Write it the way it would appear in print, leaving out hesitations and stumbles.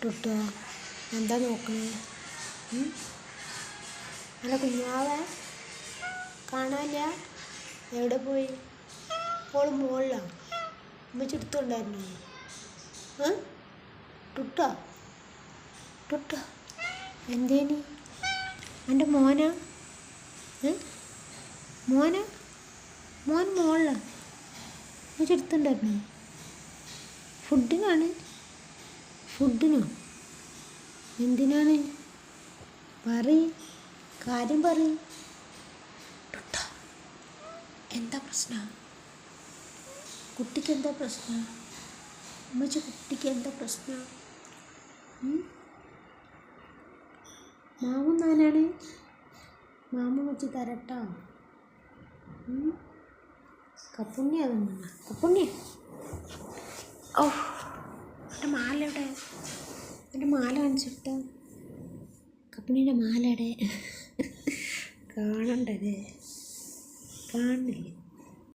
ടുട്ടോ എന്താ നോക്കണേ? അല്ല കുഞ്ഞാവേ കാണാനില്ല, എവിടെ പോയി? ഓള് മുകളിലാണ്. ഉമ്മച്ചി എടുത്തുകൊണ്ടായിരുന്നോ? ടുട്ടോ ടുട്ടോ എന്തേനി? എൻ്റെ മോനാ? മോനാ? മോൻ മുകളിലാണ്. ഉമ്മച്ചി എടുത്തുണ്ടായിരുന്നോ? ഫുഡിനാണ്? ഫുഡിനോ? എന്തിനാണ്? കാര്യം പറയ്. ടുട്ടോ എന്താ പ്രശ്നം? കുട്ടിക്ക് എന്താ പ്രശ്നം? ഉമ്മച്ചി കുട്ടിക്ക് എന്താ പ്രശ്നം? മാമു നാനാണ്. മാമു വെച്ച് തരട്ടോ. കപ്പുണ്ണിയാ വന്ന കപ്പുണ്ണിയ. ഓ എൻ്റെ മാല എവിടെ? എൻ്റെ മാല കാണിച്ചിട്ട്. കപ്പുണ്ണിൻ്റെ മാല എവിടെ? കാണണ്ടത്, കാണുന്നില്ല.